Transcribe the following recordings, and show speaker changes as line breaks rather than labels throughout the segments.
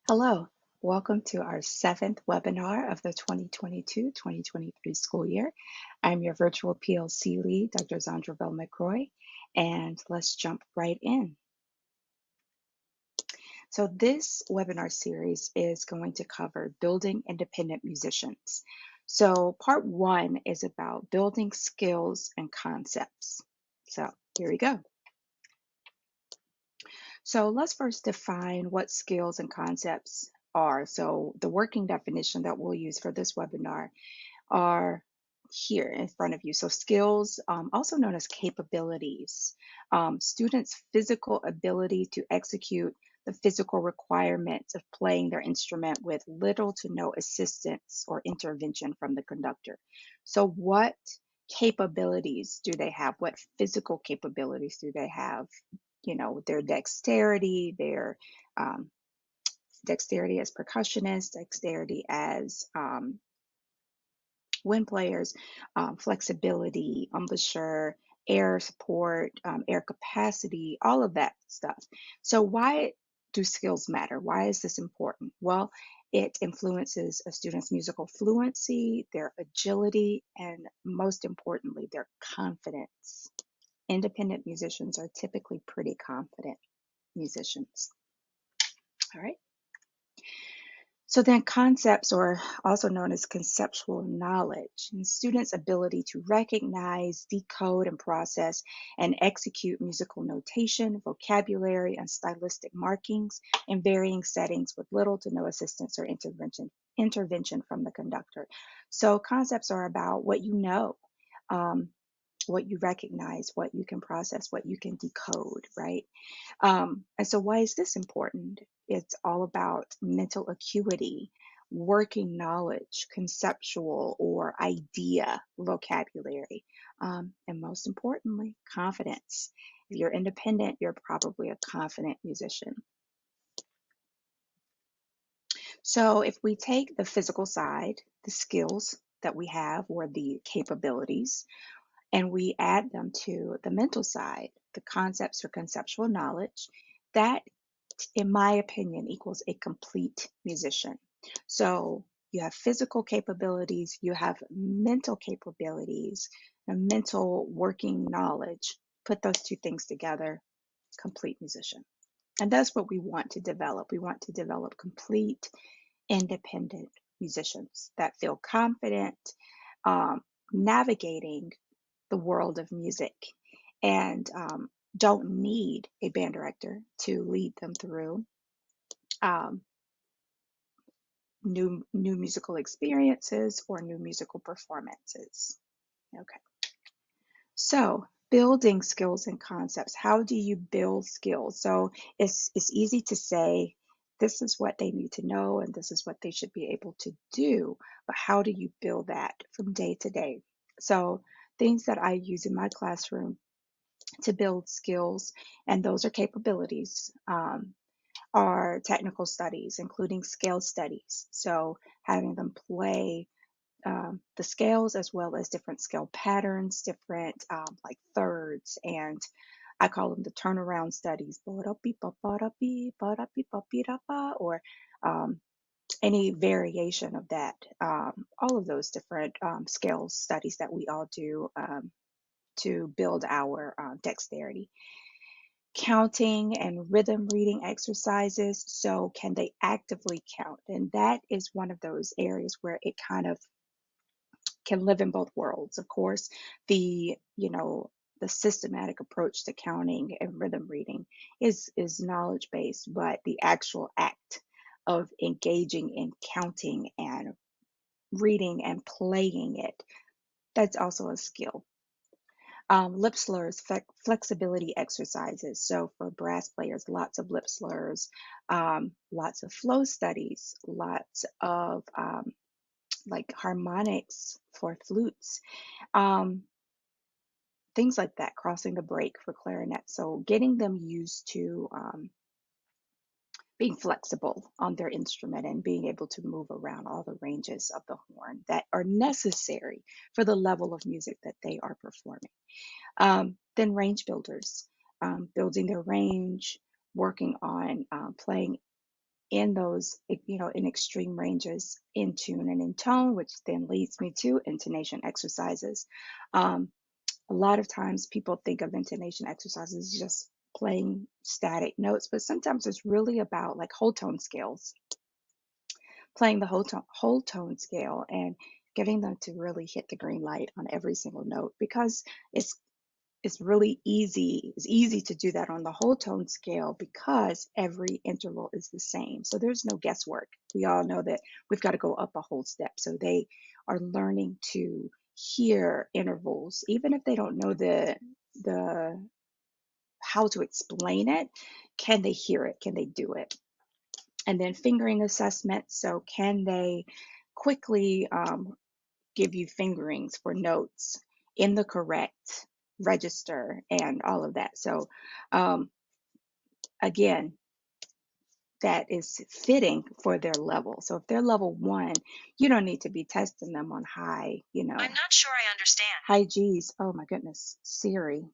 Hello, welcome to our seventh webinar of the 2022-2023 school year. I'm your virtual PLC lead, Dr. Zandra Bell McCroy, and let's jump right in. So this webinar series is going to cover building independent musicians. So part one is about building skills and concepts. So here we go. So let's first define what skills and concepts are. So the working definition that we'll use for this webinar are here in front of you. So skills, also known as capabilities, students' physical ability to execute the physical requirements of playing their instrument with little to no assistance or intervention from the conductor. So what capabilities do they have? What physical capabilities do they have? Their dexterity, their um, dexterity as percussionists, dexterity as wind players, flexibility, embouchure, air support, air capacity, all of that stuff. So why do skills matter? Why is this important? Well, it influences a student's musical fluency, their agility, and most importantly, their confidence. Independent musicians are typically pretty confident musicians. All right. So then concepts are also known as conceptual knowledge, and students' ability to recognize, decode, and process and execute musical notation, vocabulary, and stylistic markings in varying settings with little to no assistance or intervention from the conductor. So concepts are about what you know. What you recognize, what you can process, what you can decode, right? And so, why is this important? It's all about mental acuity, working knowledge, conceptual or idea vocabulary, and most importantly, confidence. If you're independent, you're probably a confident musician. So, if we take the physical side, the skills that we have or the capabilities, and we add them to the mental side, the concepts or conceptual knowledge, that, in my opinion, equals a complete musician. So you have physical capabilities, you have mental capabilities, and mental working knowledge. Put those two things together, complete musician. And that's what we want to develop. We want to develop complete, independent musicians that feel confident um, navigating the world of music and don't need a band director to lead them through um, new musical experiences or new musical performances. Okay, so building skills and concepts. How do you build skills? So it's easy to say this is what they need to know and this is what they should be able to do, but how do you build that from day to day? So things that I use in my classroom to build skills, and those are capabilities, are technical studies, including scale studies. So having them play the scales as well as different scale patterns, different like thirds, and I call them the turnaround studies, or any variation of that. All of those different scale studies that we all do to build our dexterity. Counting and rhythm reading exercises. So, can they actively count? And that is one of those areas where it kind of can live in both worlds. Of course, the systematic approach to counting and rhythm reading is knowledge based, but the actual act of engaging in counting and reading and playing it, that's also a skill. Lip slurs, flexibility exercises. So for brass players, lots of lip slurs, lots of flow studies, lots of like harmonics for flutes, um, things like that, crossing the break for clarinet. So getting them used to being flexible on their instrument and being able to move around all the ranges of the horn that are necessary for the level of music that they are performing. Then range builders, building their range, working on playing in those, in extreme ranges in tune and in tone, which then leads me to intonation exercises. Um, a lot of times people think of intonation exercises as just playing static notes, but sometimes it's really about like whole tone scales, playing the whole tone scale and getting them to really hit the green light on every single note because it's it's really easy. It's easy to do that on the whole tone scale because every interval is the same. So there's no guesswork. We all know that we've got to go up a whole step. So they are learning to hear intervals, even if they don't know the how to explain it. Can they hear it? Can they do it? And then fingering assessment. So can they quickly give you fingerings for notes in the correct register and all of that. So, um, again, that is fitting for their level. So if they're level one, you don't need to be testing them on high,
I'm not sure I understand.
high G's. Oh my goodness, Siri.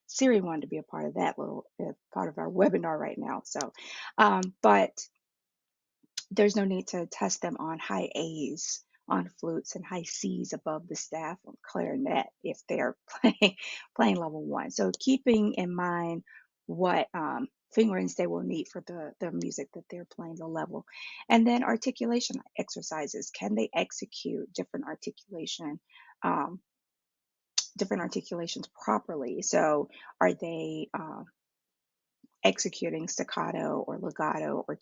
Siri wanted to be a part of that little part of our webinar right now. So, but there's no need to test them on high A's on flutes and high C's above the staff on clarinet if they're playing level one. So keeping in mind what fingerings they will need for the music that they're playing the level. And then articulation exercises. Can they execute um, different articulations properly? So are they executing staccato or legato or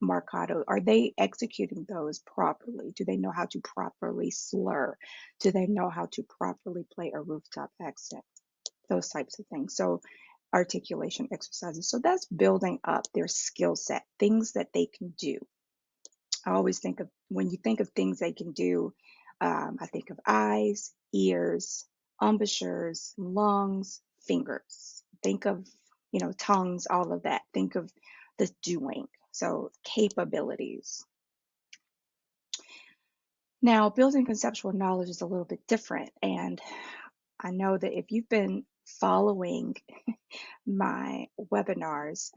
marcato? Are they executing those properly? Do they know how to properly slur? Do they know how to properly play a rooftop accent? Those types of things. So articulation exercises. So that's building up their skill set, things that they can do. I always think of when you think of things they can do, I think of eyes, ears, embouchures, lungs, fingers. Think of, tongues, all of that. Think of the doing. So capabilities. Now, building conceptual knowledge is a little bit different. And I know that if you've been following my webinars,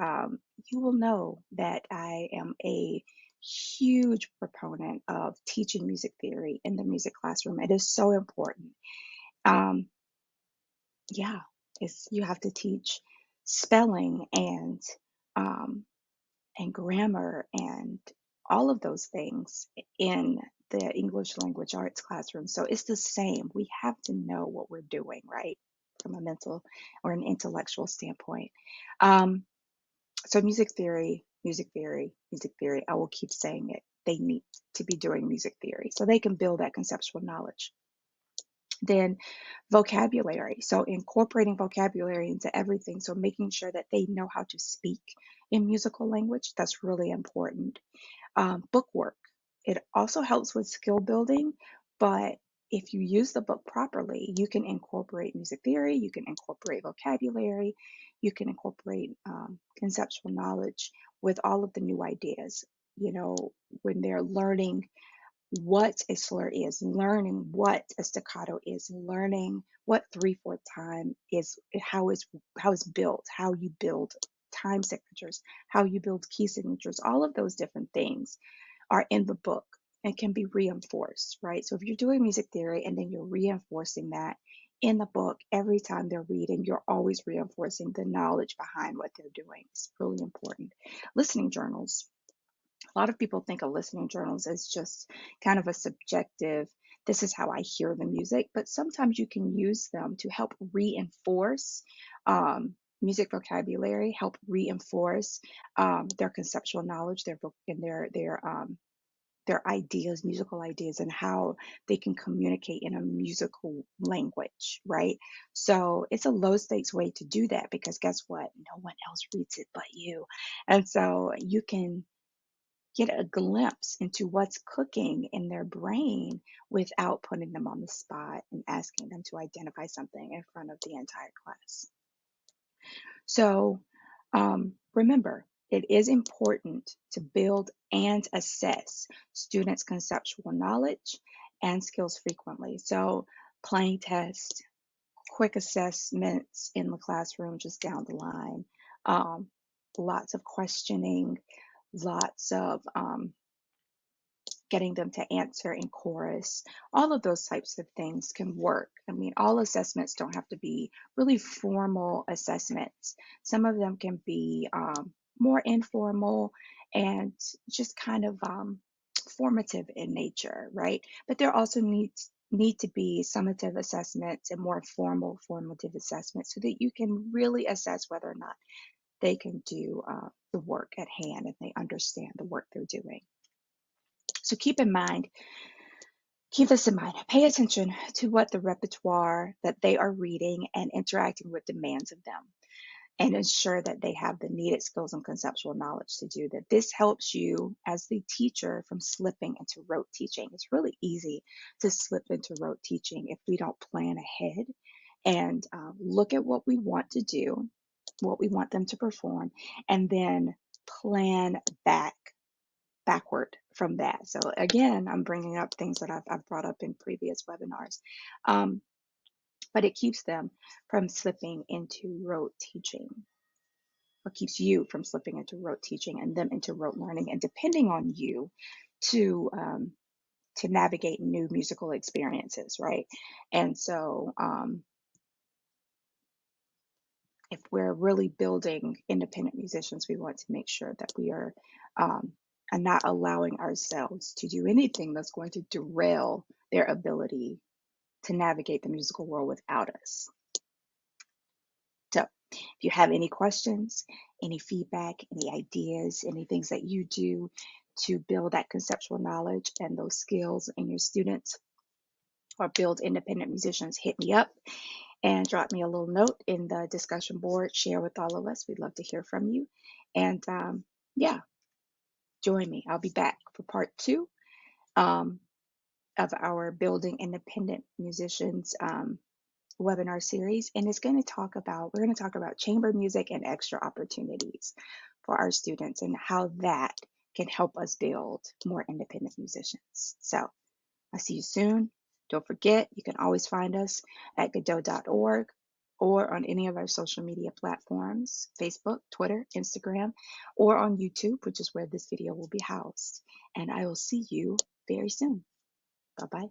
you will know that I am a huge proponent of teaching music theory in the music classroom. It is so important. Um, yeah, you have to teach spelling um, and grammar and all of those things in the English language arts classroom. So it's the same. We have to know what we're doing, right? From a mental or an intellectual standpoint. Um, so music theory, music theory. I will keep saying it. They need to be doing music theory so they can build that conceptual knowledge. Then vocabulary. So incorporating vocabulary into everything. So making sure that they know how to speak in musical language. That's really important. Book work. It also helps with skill building, but if you use the book properly, you can incorporate music theory, you can incorporate vocabulary, you can incorporate conceptual knowledge with all of the new ideas. You know, when they're learning what a slur is, learning what a staccato is, learning what 3/4 time is, how it's built, how you build time signatures, how you build key signatures, all of those different things are in the book and can be reinforced, right? So if you're doing music theory and then you're reinforcing that in the book every time they're reading, you're always reinforcing the knowledge behind what they're doing. It's really important. Listening journals. A lot of people think of listening journals as just kind of a subjective, this is how I hear the music, but sometimes you can use them to help reinforce music vocabulary, help reinforce their conceptual knowledge, their ideas, musical ideas, and how they can communicate in a musical language, right? So it's a low stakes way to do that because guess what? No one else reads it but you. And so you can get a glimpse into what's cooking in their brain without putting them on the spot and asking them to identify something in front of the entire class. So remember, it is important to build and assess students' conceptual knowledge and skills frequently. So playing tests, quick assessments in the classroom just down the line. Um, lots of questioning, lots of getting them to answer in chorus, all of those types of things can work. I mean, all assessments don't have to be really formal assessments. Some of them can be more informal and just kind of formative in nature, right? But there also need to be summative assessments and more formal formative assessments so that you can really assess whether or not they can do the work at hand and they understand the work they're doing. So keep this in mind. Pay attention to what the repertoire that they are reading and interacting with demands of them, and ensure that they have the needed skills and conceptual knowledge to do that. This helps you as the teacher from slipping into rote teaching. It's really easy to slip into rote teaching if we don't plan ahead and look at what we want to do, what we want them to perform, and then plan backward from that. So again, I'm bringing up things that I've brought up in previous webinars, um, but it keeps them from slipping into rote teaching, or keeps you from slipping into rote teaching and them into rote learning, and depending on you to navigate new musical experiences, right? And so, if we're really building independent musicians, we want to make sure that we are not allowing ourselves to do anything that's going to derail their ability to navigate the musical world without us. So, if you have any questions, any feedback, any ideas, any things that you do to build that conceptual knowledge and those skills in your students or build independent musicians, hit me up and drop me a little note in the discussion board. Share with all of us. We'd love to hear from you. And yeah, join me. I'll be back for part 2 of our Building Independent Musicians webinar series. And we're going to talk about chamber music and extra opportunities for our students and how that can help us build more independent musicians. So I'll see you soon. Don't forget, you can always find us at Godot.org or on any of our social media platforms, Facebook, Twitter, Instagram, or on YouTube, which is where this video will be housed. And I will see you very soon. Bye-bye.